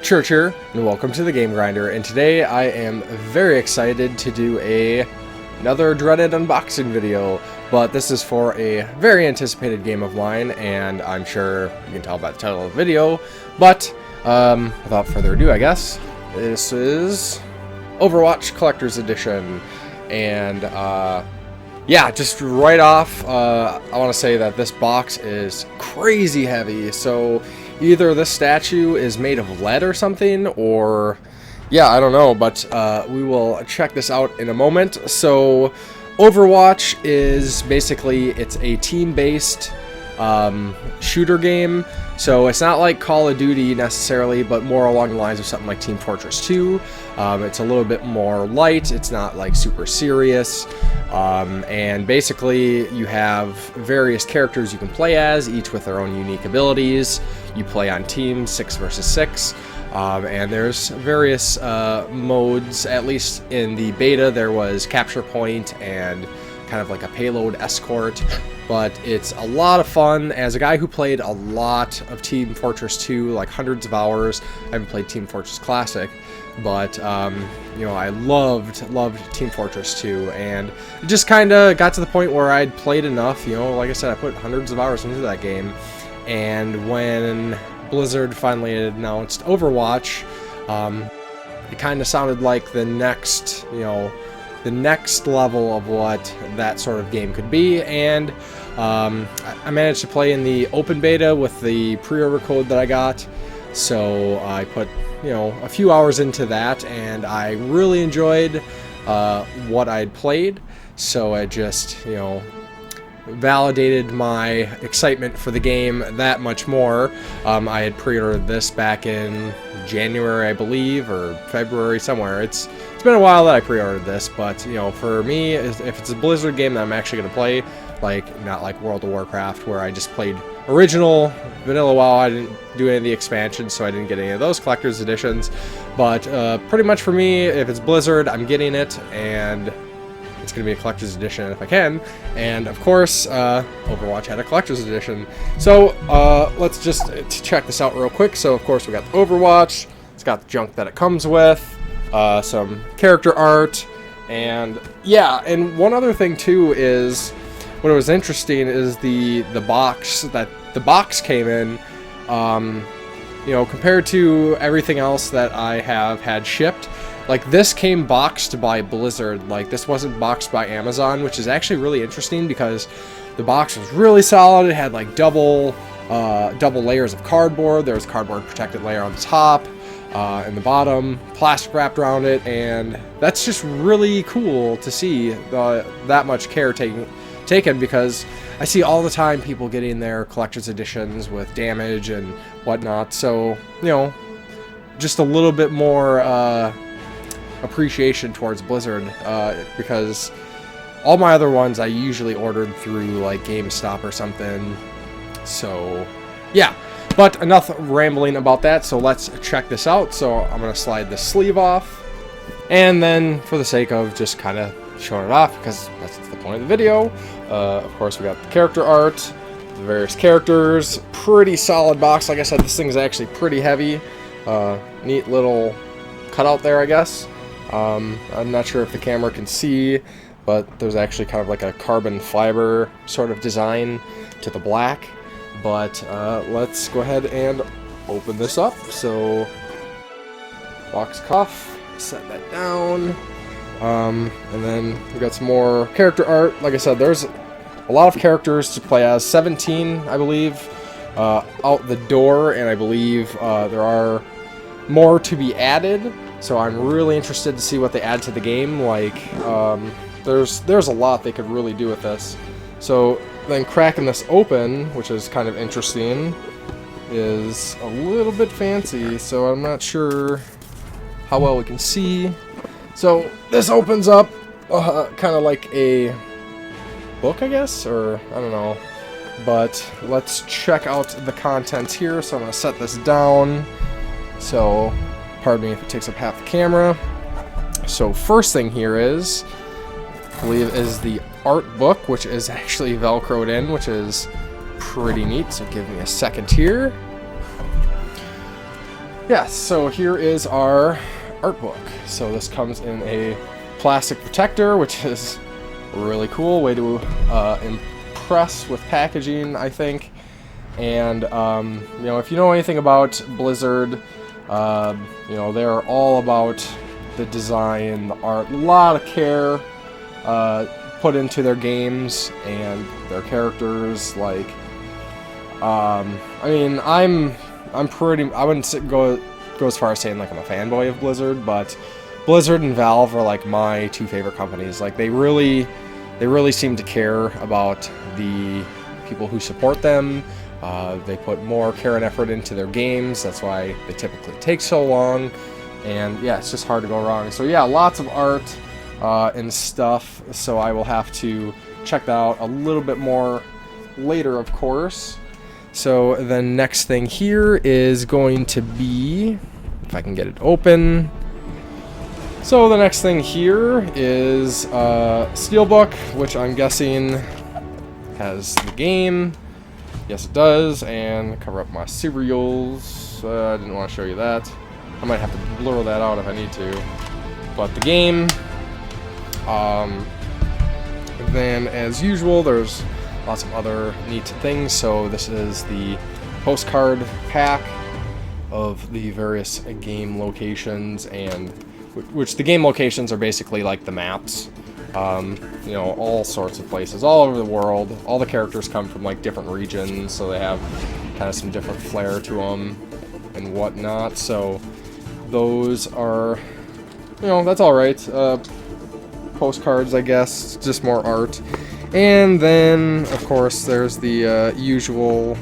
Church here, and welcome to the Game Grinder. And today I am very excited to do another dreaded unboxing video, but this is for a very anticipated game of mine, and I'm sure you can tell by the title of the video. But without further ado, I guess this is Overwatch Collector's Edition, and yeah, just right off, I want to say that this box is crazy heavy. So either this statue is made of lead or something, or yeah, I don't know, but we will check this out in a moment. So Overwatch is basically, it's a team-based shooter game. So it's not like Call of Duty necessarily, but more along the lines of something like Team Fortress 2. It's a little bit more light. It's not like super serious. And basically you have various characters you can play as, each with their own unique abilities. You play on teams 6 versus 6. And there's various modes. At least in the beta there was capture point and kind of like a payload escort, but it's a lot of fun. As a guy who played a lot of Team Fortress 2, like hundreds of hours, I haven't played Team Fortress Classic, but you know, I loved Team Fortress 2, and it just kind of got to the point where I'd played enough. You know, like I said, I put hundreds of hours into that game, and when Blizzard finally announced Overwatch, it kind of sounded like the next, you know, the next level of what that sort of game could be. And I managed to play in the open beta with the pre-order code that I got, so I put, you know, a few hours into that, and I really enjoyed what I'd played. So I just, you know, validated my excitement for the game that much more. I had pre-ordered this back in January, I believe, or February, somewhere. It's been a while that I pre-ordered this, but you know, for me, if it's a Blizzard game that I'm actually going to play, like not like World of Warcraft where I just played original vanilla WoW, I didn't do any of the expansions, so I didn't get any of those collector's editions. But pretty much for me, if it's Blizzard, I'm getting it, and it's going to be a collector's edition if I can. And of course, Overwatch had a collector's edition. So let's just check this out real quick. So of course we got the Overwatch. It's got the junk that it comes with, some character art, and yeah. And one other thing too is, what was interesting is the box that the box came in. You know, compared to everything else that I have had shipped, like this came boxed by Blizzard. Like this wasn't boxed by Amazon, which is actually really interesting because the box was really solid. It had like double layers of cardboard. There was a cardboard protected layer on the top and the bottom, plastic wrapped around it, and that's just really cool to see that much care taken, because I see all the time people getting their collector's editions with damage and whatnot. So, you know, just a little bit more appreciation towards Blizzard, because all my other ones I usually ordered through like GameStop or something. So yeah, but enough rambling about that, so let's check this out. So I'm gonna slide the sleeve off, and then for the sake of just kind of showing it off, because that's the point of the video, of course we got the character art, the various characters. Pretty solid box. Like I said, this thing is actually pretty heavy. Neat little cutout there, I guess. I'm not sure if the camera can see, but there's actually kind of like a carbon fiber sort of design to the black. But let's go ahead and open this up. So, box cuff, set that down. And then we got some more character art. Like I said, there's a lot of characters to play as, 17, I believe, out the door, and I believe there are more to be added. So I'm really interested to see what they add to the game. Like, there's a lot they could really do with this. So then cracking this open, which is kind of interesting, is a little bit fancy, so I'm not sure how well we can see. So this opens up kind of like a book, I guess, or I don't know. But let's check out the contents here. So I'm going to set this down. So pardon me if it takes up half the camera. So first thing here is, I believe, is the art book, which is actually velcroed in, which is pretty neat. So give me a second here. Yeah, so here is our art book. So this comes in a plastic protector, which is really cool. Way to impress with packaging, I think. And you know, if you know anything about Blizzard, you know, they're all about the design, the art, a lot of care put into their games and their characters. Like, I mean, I wouldn't go as far as saying like I'm a fanboy of Blizzard, but Blizzard and Valve are like my two favorite companies. Like, they really seem to care about the people who support them. They put more care and effort into their games. That's why they typically take so long. And yeah, it's just hard to go wrong. So yeah, lots of art and stuff. So I will have to check that out a little bit more later, of course. So the next thing here is going to be, if I can get it open. So the next thing here is Steelbook, which I'm guessing has the game. Yes, it does, and cover up my cereals. I didn't want to show you that. I might have to blur that out if I need to. But the game. Then, as usual, there's lots of other neat things. So this is the postcard pack of the various game locations, and which the game locations are basically like the maps. You know, all sorts of places, all over the world. All the characters come from like different regions, so they have kind of some different flair to them and whatnot. So those are, you know, that's all right. Postcards, I guess, just more art. And then, of course, there's the usual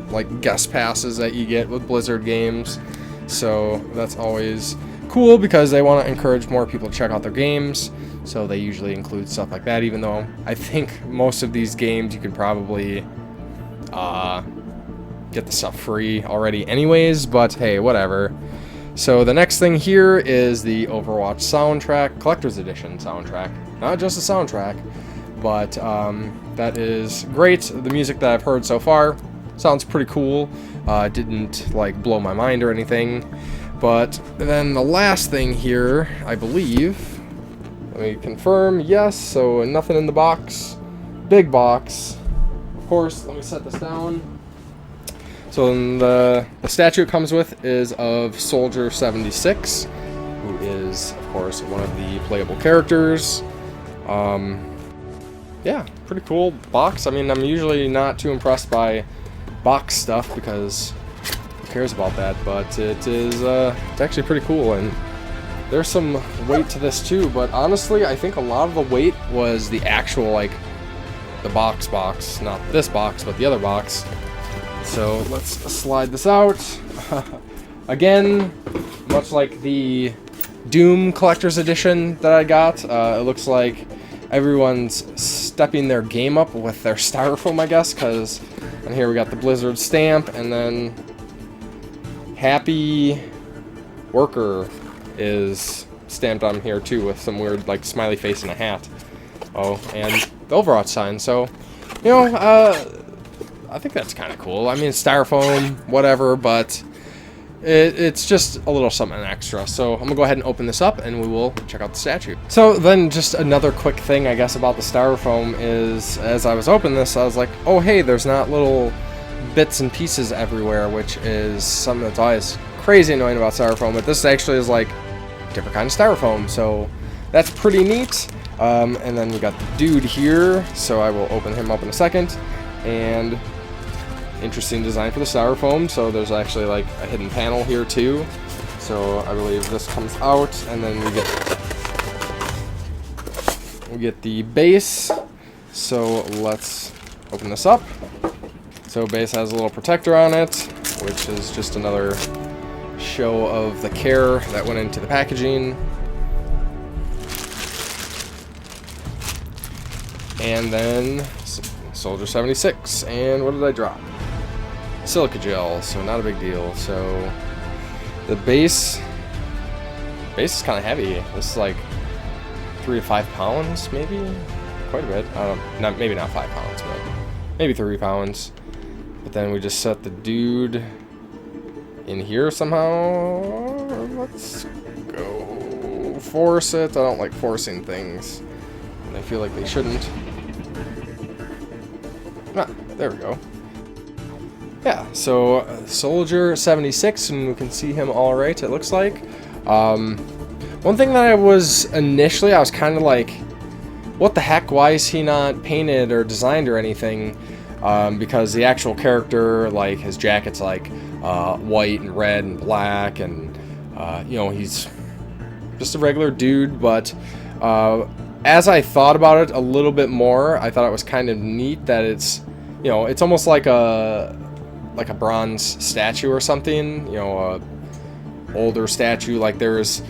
like guest passes that you get with Blizzard games. So that's always cool because they want to encourage more people to check out their games. So they usually include stuff like that, even though I think most of these games you can probably get the stuff free already anyways, but hey, whatever. So the next thing here is the Overwatch soundtrack, Collector's Edition soundtrack. Not just a soundtrack, but that is great. The music that I've heard so far sounds pretty cool. Didn't like blow my mind or anything. But then the last thing here, I believe, let me confirm, yes, so nothing in the box. Big box. Of course, let me set this down. So then the statue it comes with is of Soldier 76, who is, of course, one of the playable characters. Yeah, pretty cool box. I mean, I'm usually not too impressed by box stuff because who cares about that, but it is it's actually pretty cool. And there's some weight to this too, but honestly, I think a lot of the weight was the actual, like, the box, not this box, but the other box. So let's slide this out. Again, much like the Doom Collector's Edition that I got, it looks like everyone's stepping their game up with their styrofoam, I guess, because, and here we got the Blizzard stamp, and then Happy Worker is stamped on here too with some weird like smiley face and a hat. Oh, and the Overwatch sign. So, you know, I think that's kind of cool. I mean, it's styrofoam, whatever, but it's just a little something extra. So I'm gonna go ahead and open this up and we will check out the statue. So then just another quick thing, I guess, about the styrofoam is, as I was opening this, I was like, oh hey, there's not little bits and pieces everywhere, which is something that's always crazy annoying about styrofoam, but this actually is like a different kind of styrofoam, so that's pretty neat. And then we got the dude here, so I will open him up in a second. And interesting design for the styrofoam, so there's actually like a hidden panel here too. So I believe this comes out, and then we get the base. So let's open this up. So base has a little protector on it, which is just another show of the care that went into the packaging. And then Soldier 76, and what did I drop? Silica gel, so not a big deal. So the base is kind of heavy. This is like 3 to 5 pounds, maybe, quite a bit. I don't know, maybe not 5 pounds, but maybe 3 pounds. But then we just set the dude in here somehow. Let's go force it. I don't like forcing things, and I feel like they shouldn't. Ah, there we go. Yeah, so Soldier 76, and we can see him all right, it looks like. One thing that I was kind of like, what the heck, why is he not painted or designed or anything? Because the actual character, like, his jacket's like white and red and black, and you know, he's just a regular dude. But as I thought about it a little bit more, I thought it was kind of neat that it's, you know, it's almost like a bronze statue or something, you know, a older statue, like there's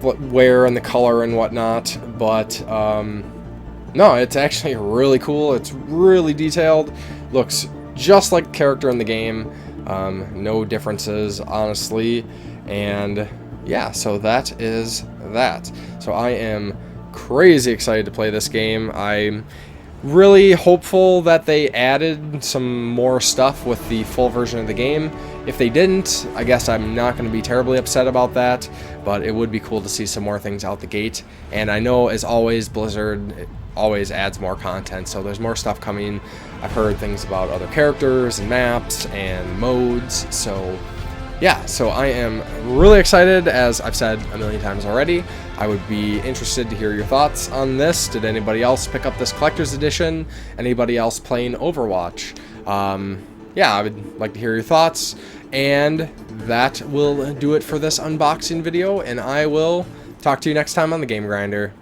wear and the color and whatnot. But no, it's actually really cool. It's really detailed, looks just like a character in the game. No differences, honestly. And yeah, so that is that. So I am crazy excited to play this game. I'm really hopeful that they added some more stuff with the full version of the game. If they didn't, I guess I'm not going to be terribly upset about that, but it would be cool to see some more things out the gate. And I know, as always, Blizzard always adds more content, so there's more stuff coming. I've heard things about other characters and maps and modes, so yeah, so I am really excited. As I've said a million times already, I would be interested to hear your thoughts on this. Did anybody else pick up this collector's edition? Anybody else playing Overwatch? Yeah, I would like to hear your thoughts. And that will do it for this unboxing video, and I will talk to you next time on the Game Grinder.